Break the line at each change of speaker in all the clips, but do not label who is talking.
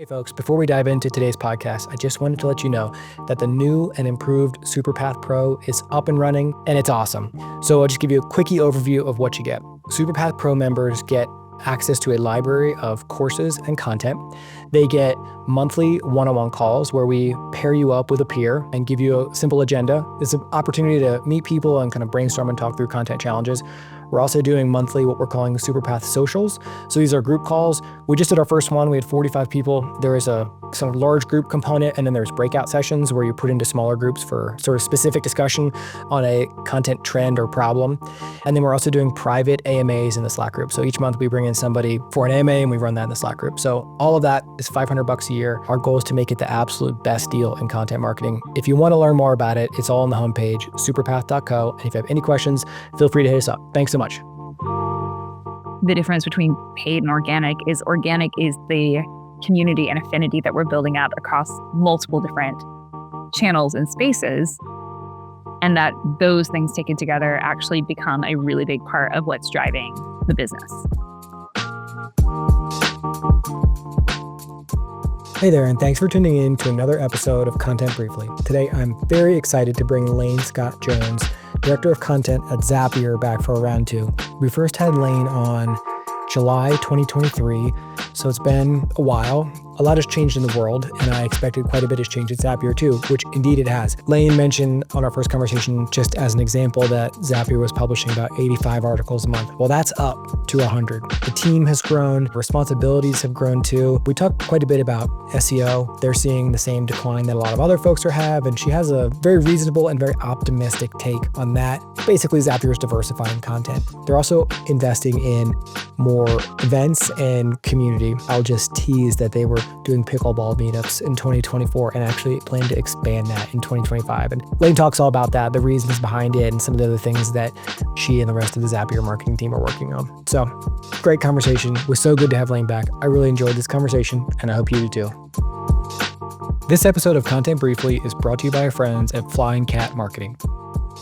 Hey folks, before we dive into today's podcast, I just wanted to let you know that the new and improved SuperPath Pro is up and running, and it's awesome. So I'll just give you a quickie overview of what you get. SuperPath Pro members get access to a library of courses and content. They get monthly one-on-one calls where we pair you up with a peer and give you a simple agenda. It's an opportunity to meet people and kind of brainstorm and talk through content challenges. We're also doing monthly what we're calling SuperPath Socials. So these are group calls. We just did our first one. We had 45 people. There is a sort of large group component, and then there's breakout sessions where you put into smaller groups for sort of specific discussion on a content trend or problem. And then we're also doing private AMAs in the Slack group. So each month we bring in somebody for an AMA and we run that in the Slack group. So all of that is $500 a year. Our goal is to make it the absolute best deal in content marketing. If you want to learn more about it, it's all on the homepage, superpath.co. And if you have any questions, feel free to hit us up. Thanks so much.
The difference between paid and organic is the community and affinity that we're building out across multiple different channels and spaces, and that those things taken together actually become a really big part of what's driving the business.
Hey there, and thanks for tuning in to another episode of Content Briefly. Today, I'm very excited to bring Lane Scott Jones, Director of Content at Zapier, back for a round two. We first had Lane on July 2023, so it's been a while. A lot has changed in the world, and I expected quite a bit has changed at Zapier too, which indeed it has. Lane mentioned on our first conversation, just as an example, that Zapier was publishing about 85 articles a month. Well, that's up to 100. The team has grown, responsibilities have grown too. We talked quite a bit about SEO. They're seeing the same decline that a lot of other folks have, and she has a very reasonable and very optimistic take on that. Basically, Zapier is diversifying content. They're also investing in more events and community. I'll just tease that they were doing pickleball meetups in 2024 and actually plan to expand that in 2025. And Lane talks all about that, the reasons behind it, and some of the other things that she and the rest of the Zapier marketing team are working on. So, great conversation. It was so good to have Lane back. I really enjoyed this conversation, and I hope you do too. This episode of Content Briefly is brought to you by our friends at Flying Cat Marketing.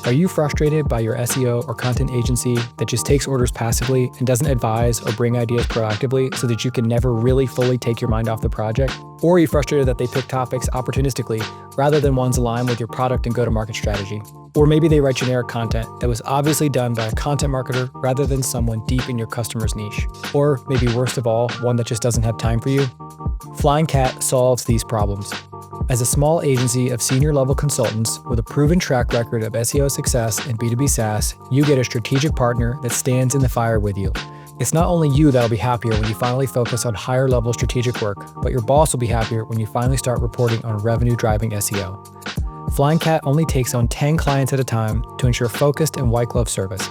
Are you frustrated by your SEO or content agency that just takes orders passively and doesn't advise or bring ideas proactively so that you can never really fully take your mind off the project? Or are you frustrated that they pick topics opportunistically rather than ones aligned with your product and go-to-market strategy? Or maybe they write generic content that was obviously done by a content marketer rather than someone deep in your customer's niche? Or maybe worst of all, one that just doesn't have time for you? Flying Cat solves these problems. As a small agency of senior-level consultants with a proven track record of SEO success and B2B SaaS, you get a strategic partner that stands in the fire with you. It's not only you that'll be happier when you finally focus on higher-level strategic work, but your boss will be happier when you finally start reporting on revenue-driving SEO. Flying Cat only takes on 10 clients at a time to ensure focused and white-glove service.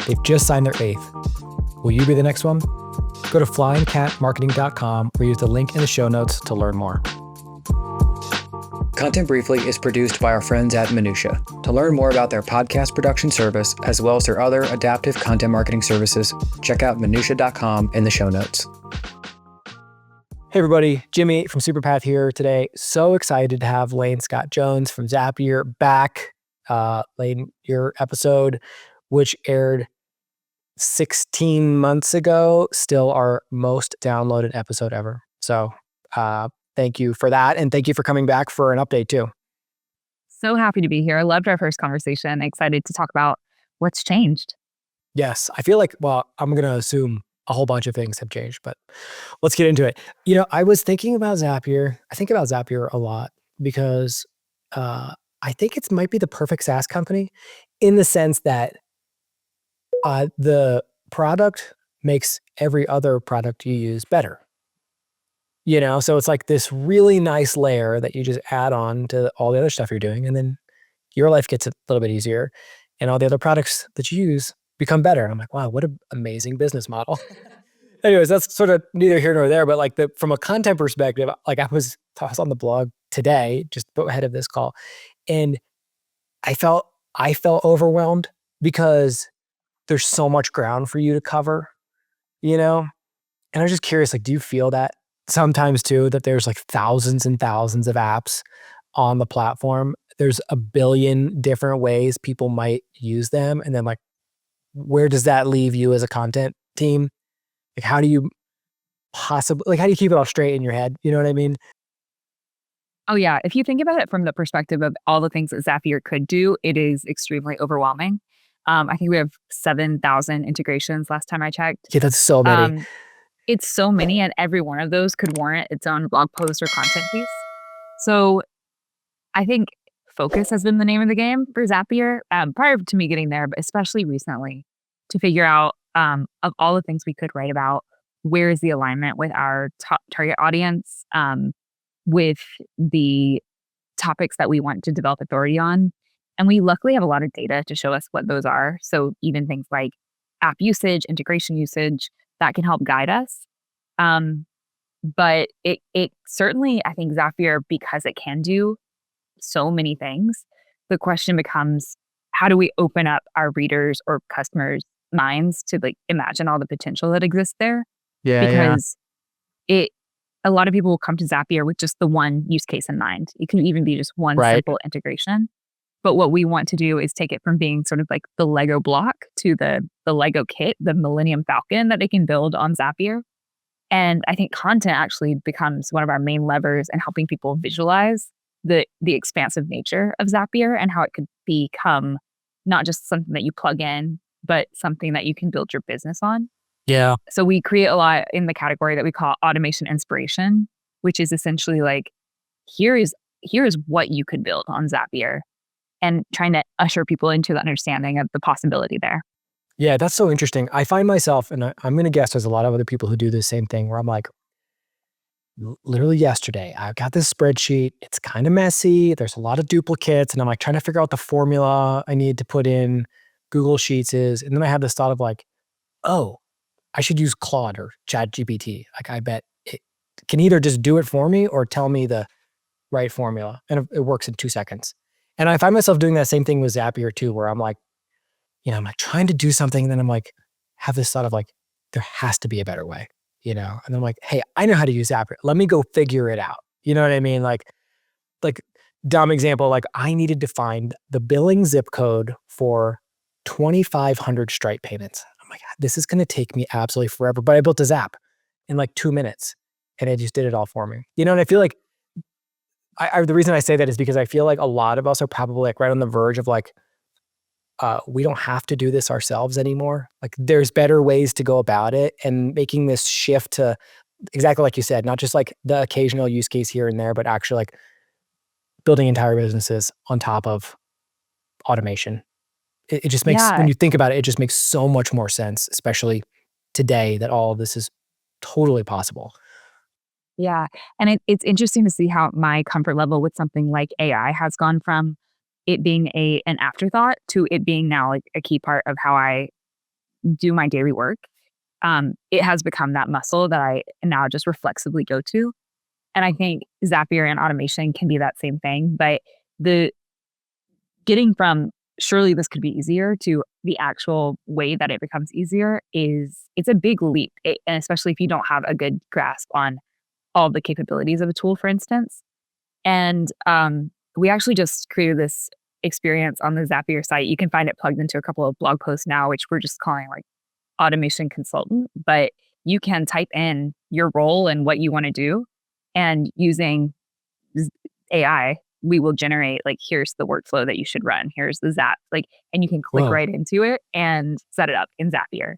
They've just signed their 8th. Will you be the next one? Go to flyingcatmarketing.com or use the link in the show notes to learn more. Content Briefly is produced by our friends at Minutia. To learn more about their podcast production service, as well as their other adaptive content marketing services, check out minutia.com in the show notes. Hey everybody, Jimmy from SuperPath here today. So excited to have Lane Scott Jones from Zapier back. Lane, your episode, which aired 16 months ago, still our most downloaded episode ever. So, thank you for that. And thank you for coming back for an update too.
So happy to be here. I loved our first conversation. Excited to talk about what's changed.
Yes. I feel like, well, I'm going to assume a whole bunch of things have changed, but let's get into it. You know, I was thinking about Zapier. I think about Zapier a lot because I think it might be the perfect SaaS company in the sense that the product makes every other product you use better. You know, so it's like this really nice layer that you just add on to all the other stuff you're doing. And then your life gets a little bit easier and all the other products that you use become better. And I'm like, wow, what an amazing business model. Anyways, that's sort of neither here nor there, but like from a content perspective, like I was on the blog today, just ahead of this call, and I felt overwhelmed because there's so much ground for you to cover, you know? And I was just curious, like, do you feel that sometimes too, that there's like thousands and thousands of apps on the platform? There's a billion different ways people might use them. And then like, where does that leave you as a content team? Like, how do you possibly, like, how do you keep it all straight in your head? You know what I mean?
Oh, yeah. If you think about it from the perspective of all the things that Zapier could do, it is extremely overwhelming. I think we have 7,000 integrations last time I checked.
Yeah, that's so many.
Um, it's so many, and every one of those could warrant its own blog post or content piece. So I think focus has been the name of the game for Zapier prior to me getting there, but especially recently to figure out of all the things we could write about, where is the alignment with our target audience, with the topics that we want to develop authority on. And we luckily have a lot of data to show us what those are. So even things like app usage, integration usage, that can help guide us. Um, but it certainly, I think Zapier, because it can do so many things, the question becomes, how do we open up our readers or customers' minds to like imagine all the potential that exists there?
Yeah, yeah.
Because it a lot of people will come to Zapier with just the one use case in mind. It can even be just one
Right.
simple integration. But what we want to do is take it from being sort of like the Lego block to the Lego kit, the Millennium Falcon that they can build on Zapier. And I think content actually becomes one of our main levers in helping people visualize the expansive nature of Zapier and how it could become not just something that you plug in, but something that you can build your business on.
Yeah.
So we create a lot in the category that we call automation inspiration, which is essentially like, here is what you could build on Zapier, and trying to usher people into the understanding of the possibility there.
Yeah, that's so interesting. I find myself, and I'm going to guess there's a lot of other people who do the same thing where I'm like, literally yesterday, I've got this spreadsheet. It's kind of messy. There's a lot of duplicates, and I'm like trying to figure out the formula I need to put in Google Sheets is. And then I have this thought of like, oh, I should use Claude or ChatGPT. Like, I bet it can either just do it for me or tell me the right formula. And it works in 2 seconds. And I find myself doing that same thing with Zapier too, where I'm like, I'm like trying to do something. And then I'm like, have this thought of like, there has to be a better way, And I'm like, hey, I know how to use Zapier. Let me go figure it out. You know what I mean? Like dumb example, like I needed to find the billing zip code for 2,500 Stripe payments. I'm like, this is going to take me absolutely forever. But I built a Zap in like 2 minutes and it just did it all for me. And I feel like the reason I say that is because I feel like a lot of us are probably like right on the verge of like, we don't have to do this ourselves anymore. Like there's better ways to go about it, and making this shift to exactly like you said, not just like the occasional use case here and there, but actually like building entire businesses on top of automation. It just makes, when
Yeah,
you think about it, it just makes so much more sense, especially today that all of this is totally possible.
yeah. And it's interesting to see how my comfort level with something like AI has gone from it being an afterthought to it being now like a key part of how I do my daily work. It has become that muscle that I now just reflexively go to. And I think Zapier and automation can be that same thing. But the getting from surely this could be easier to the actual way that it becomes easier it's a big leap. And especially if you don't have a good grasp on all the capabilities of a tool, for instance. And we actually just created this experience on the Zapier site. You can find it plugged into a couple of blog posts now, which we're just calling like automation consultant. But you can type in your role and what you want to do, and using AI, we will generate like, here's the workflow that you should run. Here's the Zap, like, and you can click
Whoa,
right into it and set it up in Zapier.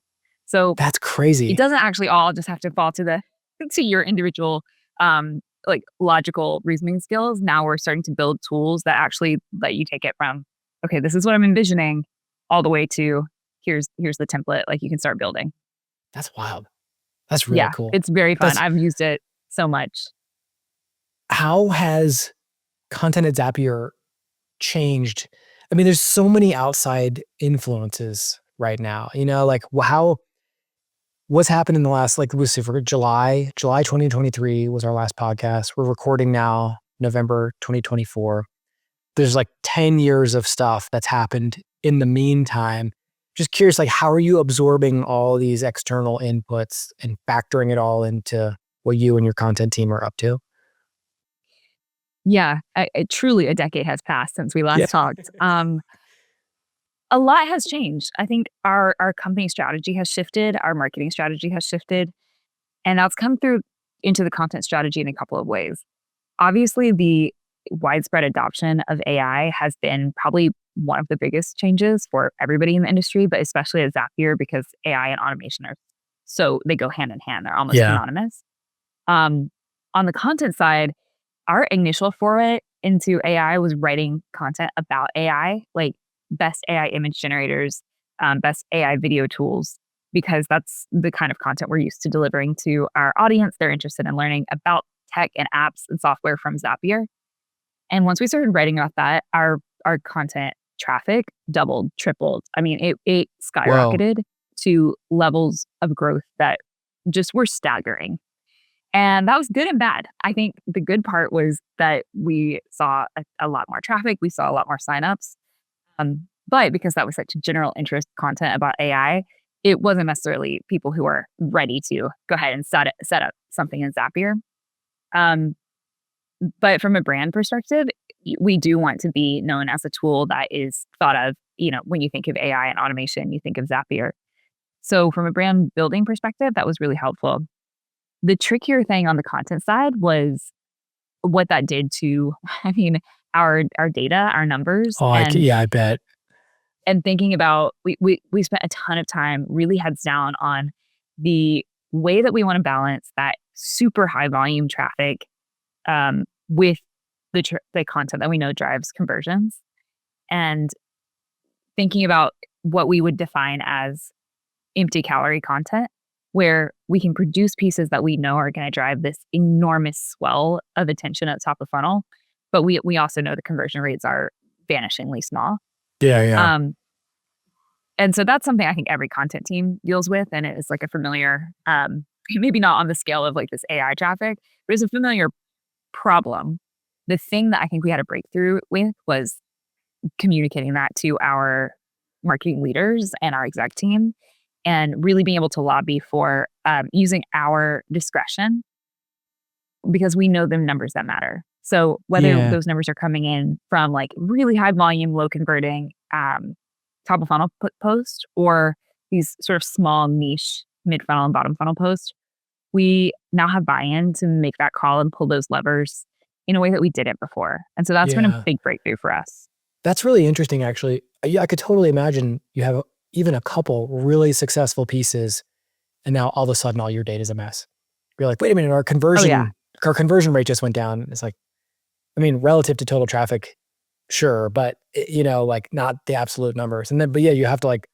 So
that's
it
crazy.
doesn't actually all just have to fall to the to your individual like logical reasoning skills. Now we're starting to build tools that actually let you take it from, okay, this is what I'm envisioning, all the way to here's the template, like you can start building.
That's wild. That's really
Yeah,
cool.
it's very fun.
That's
I've used it so much.
how has content at Zapier changed? I mean, there's so many outside influences right now, like what's happened in the last, like, let's see, for July 2023 was our last podcast. We're recording now November 2024. There's like 10 years of stuff that's happened in the meantime. Just curious, like, how are you absorbing all these external inputs and factoring it all into what you and your content team are up to?
Yeah, truly a decade has passed since we
Yeah.
last talked. A lot has changed. I think our company strategy has shifted, our marketing strategy has shifted. And that's come through into the content strategy in a couple of ways. Obviously, the widespread adoption of AI has been probably one of the biggest changes for everybody in the industry, but especially at Zapier, because AI and automation are they go hand in hand. They're almost
Yeah.
synonymous. On the content side, our initial foray into AI was writing content about AI, like best AI image generators, best AI video tools, because that's the kind of content we're used to delivering to our audience. They're interested in learning about tech and apps and software from Zapier. And once we started writing about that, our content traffic doubled, tripled. I mean, it
Whoa.
skyrocketed to levels of growth that just were staggering. And that was good and bad. I think the good part was that we saw a lot more traffic. We saw a lot more signups. But because that was such general interest content about AI, it wasn't necessarily people who were ready to go ahead and set up something in Zapier. Um, but from a brand perspective, we do want to be known as a tool that is thought of, when you think of AI and automation, you think of Zapier. So from a brand building perspective, that was really helpful. The trickier thing on the content side was what that did to, I mean, our data, our numbers,
Oh,
and
yeah, I bet.
thinking about we spent a ton of time really heads down on the way that we want to balance that super high volume traffic with the content that we know drives conversions, and thinking about what we would define as empty calorie content, where we can produce pieces that we know are going to drive this enormous swell of attention at the top of funnel, but we also know the conversion rates are vanishingly small.
Yeah, yeah.
Um, and so that's something I think every content team deals with, and it is like a familiar, maybe not on the scale of like this AI traffic, but it's a familiar problem. The thing that I think we had a breakthrough with was communicating that to our marketing leaders and our exec team, and really being able to lobby for using our discretion, because we know the numbers that matter. So whether
Yeah.
those numbers are coming in from like really high volume, low converting top of funnel post, or these sort of small niche mid funnel and bottom funnel posts, we now have buy-in to make that call and pull those levers in a way that we didn't before. And so that's been a
Yeah.
big breakthrough for us.
That's really interesting, actually. Yeah, I could totally imagine you have even a couple really successful pieces, and now all of a sudden all your data is a mess. You're like, wait a minute,
Oh yeah.
our conversion rate just went down. It's like, I mean, relative to total traffic, sure, but like not the absolute numbers. And then, but yeah, you have to like,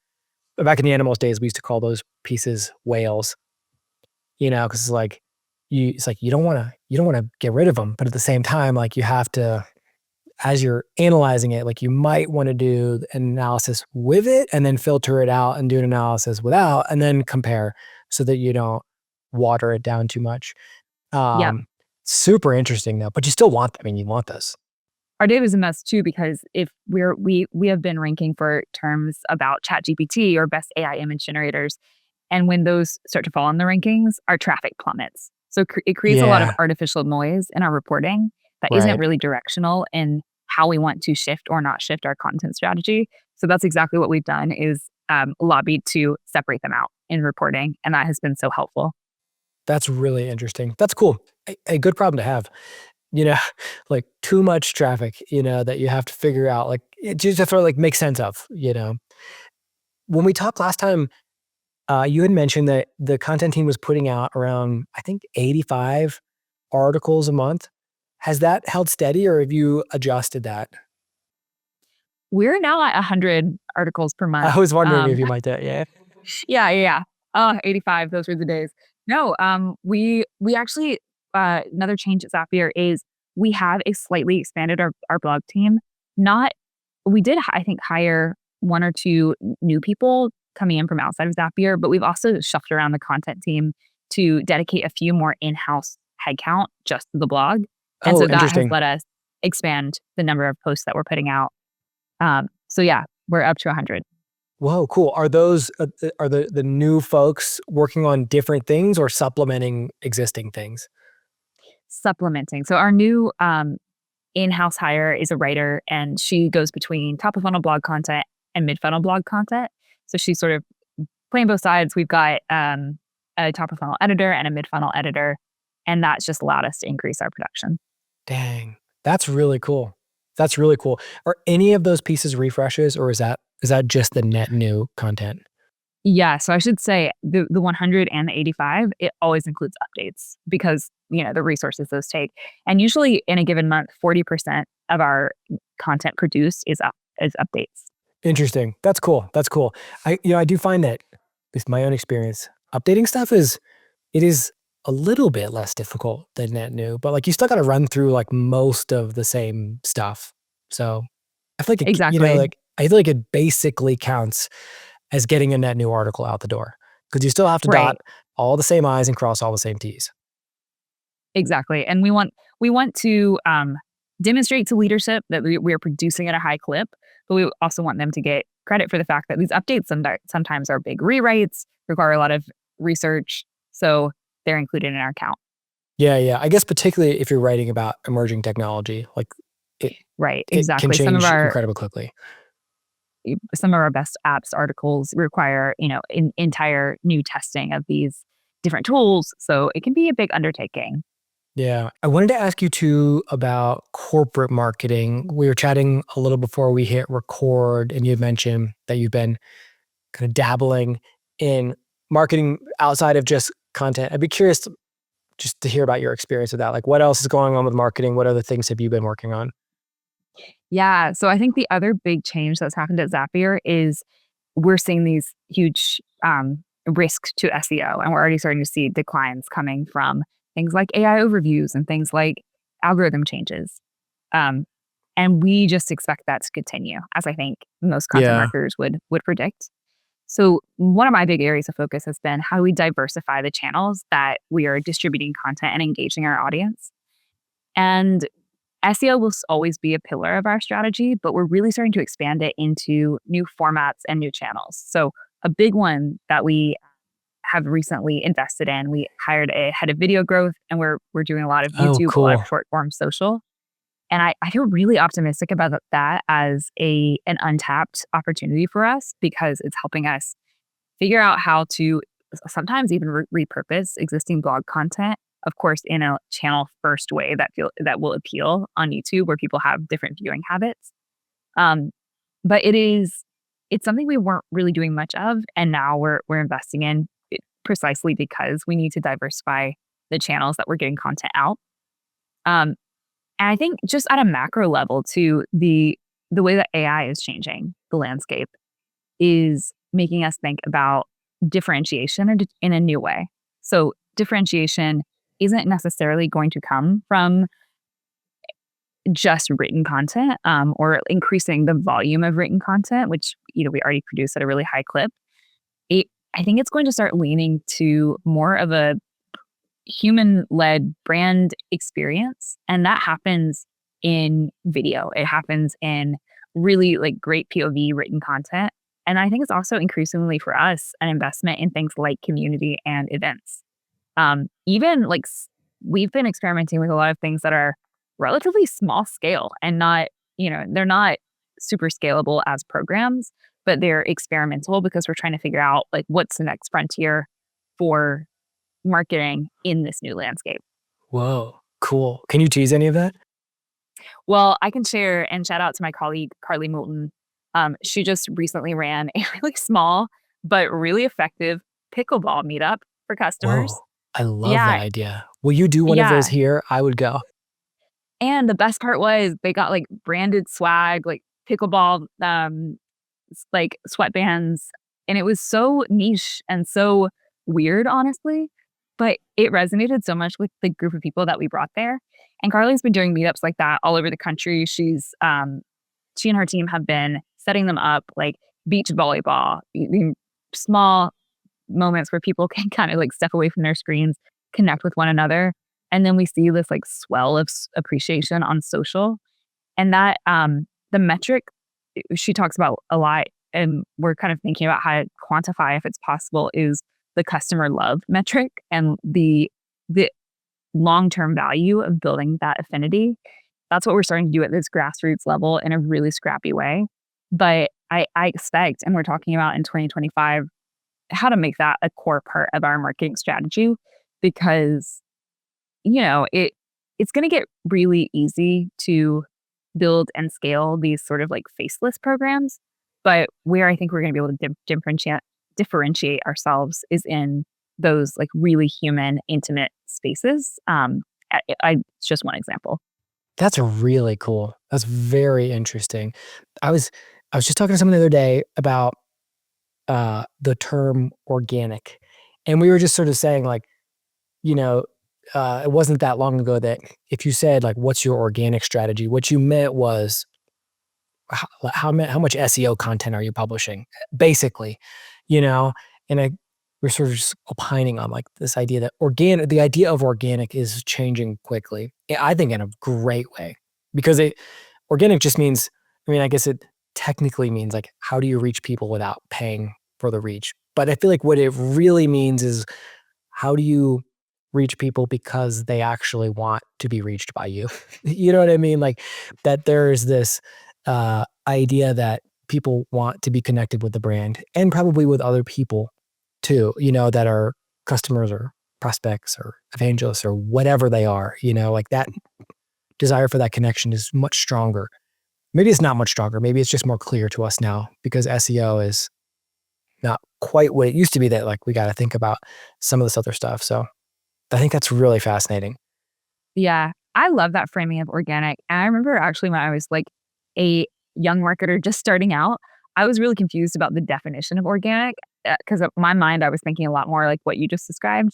back in the animals days, we used to call those pieces whales, because it's like you don't want to get rid of them, but at the same time, like you have to, as you're analyzing it, like you might want to do an analysis with it and then filter it out and do an analysis without and then compare so that you don't water it down too much.
Yep.
Super interesting though, but you still want, I mean, you want this.
Our data is a mess too, because if we have been ranking for terms about ChatGPT or best AI image generators, and when those start to fall in the rankings, our traffic plummets. So it creates a lot of
Yeah,
artificial noise in our reporting that isn't
right.
really directional in how we want to shift or not shift our content strategy. So that's exactly what we've done, is lobbied to separate them out in reporting, and that has been so helpful.
That's really interesting. That's cool. A good problem to have, you know, like too much traffic, that you have to figure out, like, just have to like make sense of. When we talked last time, you had mentioned that the content team was putting out around, I think, 85 articles a month. Has that held steady or have you adjusted that?
We're now at 100 articles per month.
I was wondering if you might do it. Yeah.
Yeah, yeah, yeah. Oh, 85, those were the days. No, we actually another change at Zapier is we have a slightly expanded our blog team. Not We did, I think, hire one or two new people coming in from outside of Zapier, but we've also shuffled around the content team to dedicate a few more in-house headcount just to the blog. And
Oh,
so that has
interesting.
let us expand the number of posts that we're putting out. So yeah, we're up to 100.
Whoa, cool. Are those, are the new folks working on different things or supplementing existing things?
Supplementing. So our new in-house hire is a writer, and she goes between top of funnel blog content and mid funnel blog content. So she's sort of playing both sides. We've got a top of funnel editor and a mid funnel editor. And that's just allowed us to increase our production.
Dang, that's really cool. That's really cool. Are any of those pieces refreshes, or is that just the net new content?
Yeah, so I should say the 100 and the 85, it always includes updates because, the resources those take. And usually in a given month, 40% of our content produced is updates.
Interesting. That's cool. That's cool. I do find that, with my own experience, updating stuff is a little bit less difficult than net new, but like you still got to run through like most of the same stuff. So I feel like
Exactly.
I feel like it basically counts as getting a net new article out the door, because you still have to dot
Right.
all the same I's and cross all the same T's.
Exactly. And we want to demonstrate to leadership that we are producing at a high clip, but we also want them to get credit for the fact that these updates sometimes are big rewrites, require a lot of research. So they're included in our count.
Yeah, yeah. I guess particularly if you're writing about emerging technology, like it
Right.
it can
Exactly.
change incredibly quickly.
Some of our best apps articles require, entire new testing of these different tools. So it can be a big undertaking.
Yeah. I wanted to ask you too about corporate marketing. We were chatting a little before we hit record, and you had mentioned that you've been kind of dabbling in marketing outside of just content. I'd be curious just to hear about your experience with that. Like, what else is going on with marketing? What other things have you been working on?
Yeah. So I think the other big change that's happened at Zapier is we're seeing these huge risks to SEO, and we're already starting to see declines coming from things like AI overviews and things like algorithm changes. Um, and we just expect that to continue, as I think most content
Yeah.
marketers would predict. So one of my big areas of focus has been how do we diversify the channels that we are distributing content and engaging our audience. And SEO will always be a pillar of our strategy, but we're really starting to expand it into new formats and new channels. So a big one that we have recently invested in, we hired a head of video growth, and we're doing a lot of
Oh,
YouTube, a lot of
cool.
short form social. And I feel really optimistic about that as an untapped opportunity for us because it's helping us figure out how to sometimes even repurpose existing blog content, of course, in a channel first way that will appeal on YouTube where people have different viewing habits. Um, but it's something we weren't really doing much of, and now we're investing in it precisely because we need to diversify the channels that we're getting content out. Um, and I think just at a macro level too, the way that AI is changing the landscape is making us think about differentiation in a new way. So differentiation isn't necessarily going to come from just written content or increasing the volume of written content, which we already produce at a really high clip. I think it's going to start leaning to more of a human-led brand experience, and that happens in video. It happens in really like great POV written content. And I think it's also increasingly for us an investment in things like community and events. Even like we've been experimenting with a lot of things that are relatively small scale and not, they're not super scalable as programs, but they're experimental because we're trying to figure out like what's the next frontier for marketing in this new landscape.
Whoa. Cool. Can you tease any of that?
Well, I can share and shout out to my colleague, Carly Moulton. She just recently ran a really small but really effective pickleball meetup for customers.
Whoa. I love that
Yeah,
idea. Will you do one of those
yeah.
here? I would go.
And the best part was they got like branded swag, like pickleball, like sweatbands. And it was so niche and so weird, honestly. But it resonated so much with the group of people that we brought there. And Carly's been doing meetups like that all over the country. She and her team have been setting them up like beach volleyball, small moments where people can kind of like step away from their screens, connect with one another. And then we see this like swell of appreciation on social. And that the metric she talks about a lot, and we're kind of thinking about how to quantify if it's possible, is the customer love metric and the long-term value of building that affinity. That's what we're starting to do at this grassroots level in a really scrappy way. But I expect, and we're talking about in 2025, how to make that a core part of our marketing strategy, because it's going to get really easy to build and scale these sort of like faceless programs. But where I think we're going to be able to differentiate ourselves is in those like really human, intimate spaces. It's just one example.
That's really cool. That's very interesting. I was just talking to someone the other day about the term organic, and we were just sort of saying like, you know, it wasn't that long ago that if you said like, "What's your organic strategy?" what you meant was how much SEO content are you publishing, basically, you know. And we're sort of just opining on like this idea that the idea of organic is changing quickly. I think in a great way, because organic just means, I mean, I guess it technically means like, how do you reach people without paying for the reach? But I feel like what it really means is, how do you reach people because they actually want to be reached by you? You know what I mean? Like, that there's this idea that people want to be connected with the brand, and probably with other people too, that are customers or prospects or evangelists or whatever they are, like that desire for that connection is much stronger. Maybe it's not much stronger. Maybe it's just more clear to us now because SEO is not quite what it used to be, that like we got to think about some of this other stuff. So I think that's really fascinating.
Yeah, I love that framing of organic. And I remember actually when I was like a young marketer just starting out, I was really confused about the definition of organic because in my mind, I was thinking a lot more like what you just described.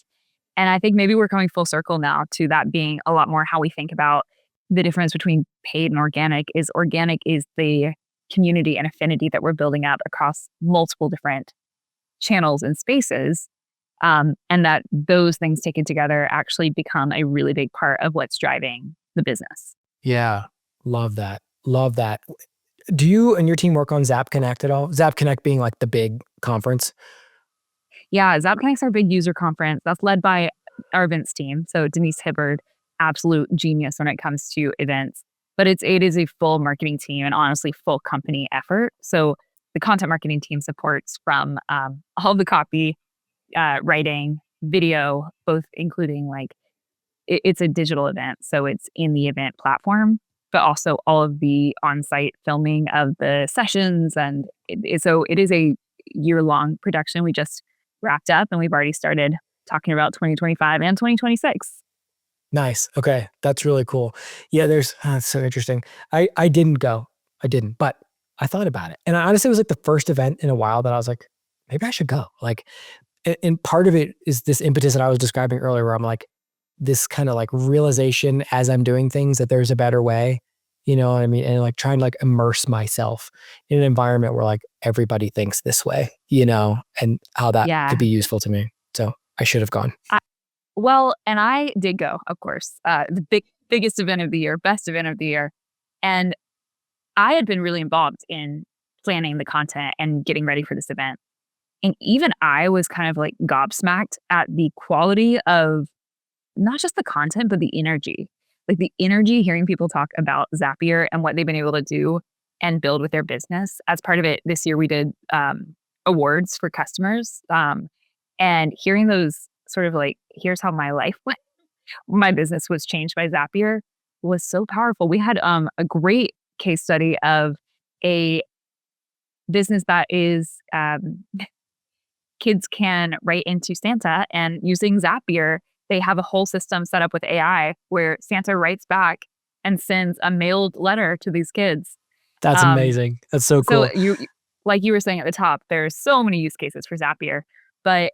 And I think maybe we're coming full circle now to that being a lot more how we think about the difference between paid and organic is the community and affinity that we're building up across multiple different channels and spaces. And that those things taken together actually become a really big part of what's driving the business.
Yeah. Love that. Love that. Do you and your team work on ZapConnect at all? ZapConnect being like the big conference.
Yeah, ZapConnect's our big user conference. That's led by our events team. So Denise Hibbard, absolute genius when it comes to events. But it is a full marketing team and honestly full company effort. So the content marketing team supports from all of the copy, writing, video, both including like it's a digital event, so it's in the event platform, but also all of the on-site filming of the sessions, and so it is a year-long production. We just wrapped up, and we've already started talking about 2025 and 2026.
Nice. Okay. That's really cool. Yeah, it's so interesting. I didn't go. I didn't, but I thought about it. And I honestly, it was like the first event in a while that I was like, maybe I should go. Like, and part of it is this impetus that I was describing earlier, where I'm like, this kind of like realization as I'm doing things that there's a better way, you know what I mean? And like trying to like immerse myself in an environment where like everybody thinks this way, and how that could
Yeah.
be useful to me. So I should have gone.
Well, and I did go, of course, the biggest event of the year, best event of the year. And I had been really involved in planning the content and getting ready for this event. And even I was kind of like gobsmacked at the quality of not just the content, but the energy. Like the energy hearing people talk about Zapier and what they've been able to do and build with their business. As part of it, this year we did awards for customers. And hearing those sort of like, here's how my life went, my business was changed by Zapier was so powerful. We had a great case study of a business that is kids can write into Santa, and using Zapier, they have a whole system set up with AI where Santa writes back and sends a mailed letter to these kids.
That's
Um,
amazing. That's so
so
cool.
like you were saying at the top, there's so many use cases for Zapier, but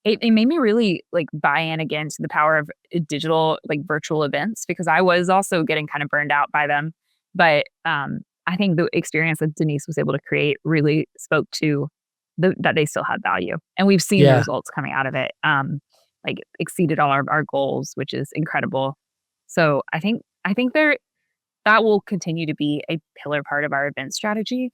it made me really like buy in again to the power of digital, like virtual events, because I was also getting kind of burned out by them. But I think the experience that Denise was able to create really spoke to that they still had value, and we've seen the
Yeah.
results coming out of it. Like exceeded all our goals, which is incredible. So I think that will continue to be a pillar part of our event strategy.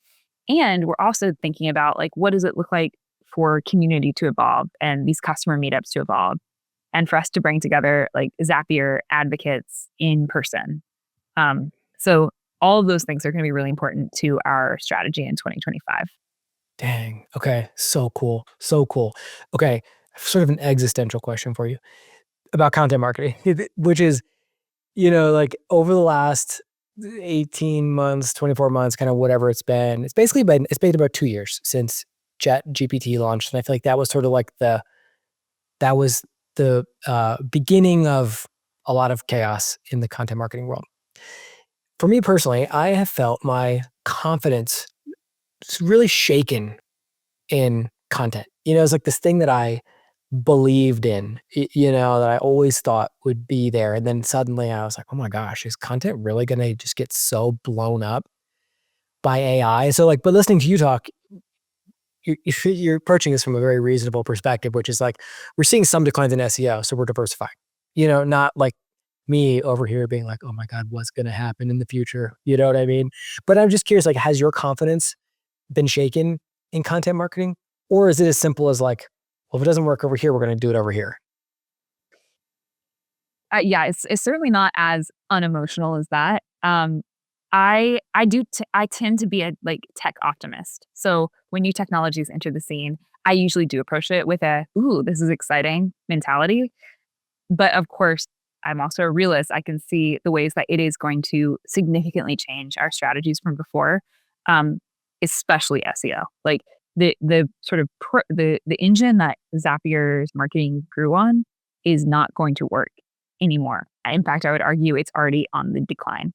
And we're also thinking about like, what does it look like for community to evolve and these customer meetups to evolve, and for us to bring together like Zapier advocates in person. So all of those things are going to be really important to our strategy in 2025.
Dang. Okay. So cool. So cool. Okay. Sort of an existential question for you about content marketing, which is, like over the last 18 months, 24 months, kind of whatever it's been about 2 years since Chat GPT launched. And I feel like that was sort of like that was the beginning of a lot of chaos in the content marketing world. For me personally, I have felt my confidence really shaken in content. It's like this thing that I believed in, that I always thought would be there. And then suddenly I was like, oh my gosh, is content really going to just get so blown up by AI? So like, but listening to you talk, you're approaching this from a very reasonable perspective, which is like, we're seeing some declines in SEO. So we're diversifying, not like me over here being like, oh my God, what's going to happen in the future? You know what I mean? But I'm just curious, like, has your confidence been shaken in content marketing? Or is it as simple as like, well, if it doesn't work over here, we're going to do it over here?
Yeah, it's certainly not as unemotional as that. I tend to be a like tech optimist. So when new technologies enter the scene, I usually do approach it with a "ooh, this is exciting" mentality. But of course, I'm also a realist. I can see the ways that it is going to significantly change our strategies from before, um, especially SEO. Like the sort of the engine that Zapier's marketing grew on is not going to work anymore. In fact, I would argue it's already on the decline.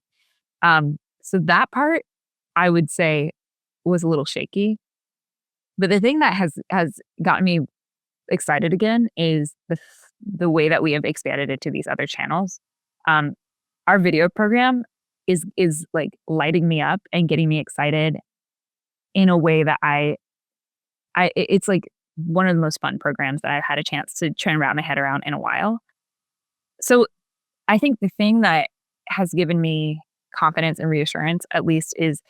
So that part, I would say, was a little shaky. But the thing that has gotten me excited again is the way that we have expanded it to these other channels. Um, our video program is like lighting me up and getting me excited in a way that it's like one of the most fun programs that I've had a chance to try and wrap my head around in a while. So I think the thing that has given me confidence and reassurance, at least, is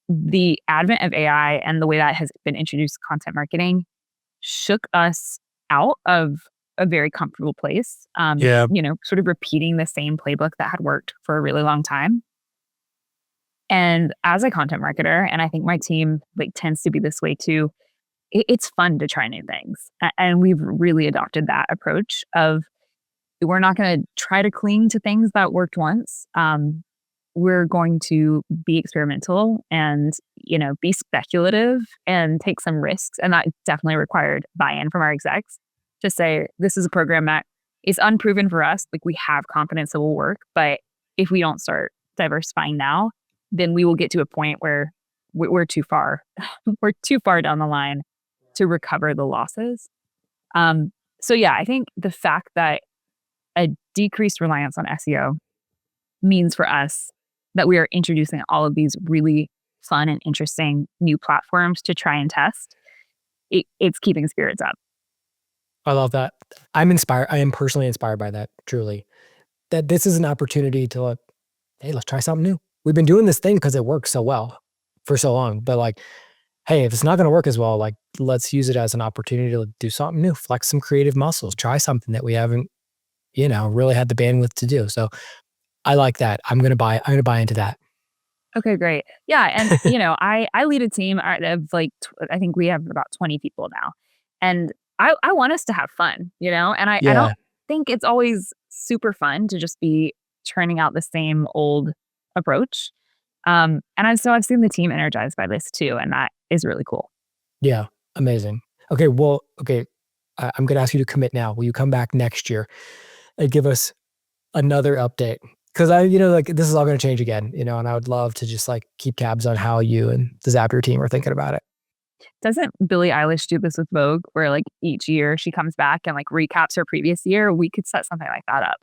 the advent of AI and the way that has been introduced to content marketing shook us out of a very comfortable place,
Yeah.
sort of repeating the same playbook that had worked for a really long time. And as a content marketer, and I think my team like tends to be this way too, it's fun to try new things. And we've really adopted that approach of we're not going to try to cling to things that worked once. We're going to be experimental and be speculative and take some risks, and that definitely required buy-in from our execs to say this is a program that is unproven for us. Like, we have confidence it will work, but if we don't start diversifying now, then we will get to a point where we're too far we're too far down the line to recover the losses. So yeah, I think the fact that a decreased reliance on SEO means for us that we are introducing all of these really fun and interesting new platforms to try and test. It's keeping spirits up.
I love that. I'm inspired. I am personally inspired by that, truly. That this is an opportunity to like, hey, let's try something new. We've been doing this thing because it works so well for so long. But like, hey, if it's not going to work as well, like, let's use it as an opportunity to do something new, flex some creative muscles, try something that we haven't, really had the bandwidth to do. So I like that. I'm gonna buy into that.
Okay, great. Yeah, and I lead a team of like I think we have about 20 people now, and I want us to have fun, and I don't
Yeah.
think it's always super fun to just be churning out the same old approach. So I've seen the team energized by this too, and that is really cool.
Yeah. Amazing. Okay. Well, okay. I'm going to ask you to commit now. Will you come back next year and give us another update? Because like this is all going to change again, and I would love to just like keep tabs on how you and the Zapier team are thinking about it.
Doesn't Billie Eilish do this with Vogue, where like each year she comes back and like recaps her previous year? We could set something like that up.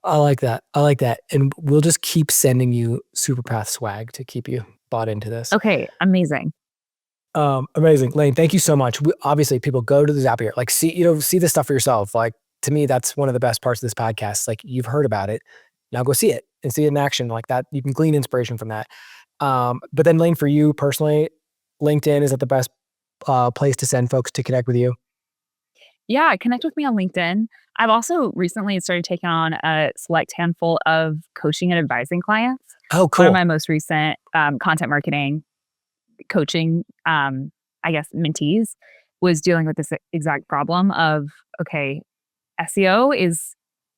I like that. I like that. And we'll just keep sending you Superpath swag to keep you bought into this.
Okay, amazing.
Amazing. Lane, thank you so much. Obviously, people go to the Zapier, like see this stuff for yourself. Like, to me, that's one of the best parts of this podcast. Like, you've heard about it. Now go see it and see it in action like that. You can glean inspiration from that. But then Lane, for you personally, LinkedIn, is that the best place to send folks to connect with you?
Yeah, connect with me on LinkedIn. I've also recently started taking on a select handful of coaching and advising clients.
Oh,
One of
cool.
my most recent content marketing coaching, mentees was dealing with this exact problem of, okay, SEO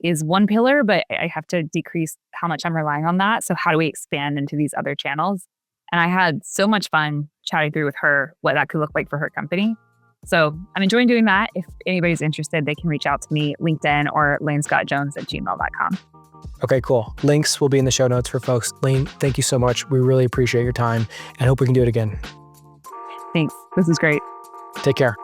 is one pillar, but I have to decrease how much I'm relying on that. So how do we expand into these other channels? And I had so much fun chatting through with her what that could look like for her company. So I'm enjoying doing that. If anybody's interested, they can reach out to me, LinkedIn or lanescottjones@gmail.com.
Okay, cool. Links will be in the show notes for folks. Lane, thank you so much. We really appreciate your time and hope we can do it again.
Thanks. This is great.
Take care.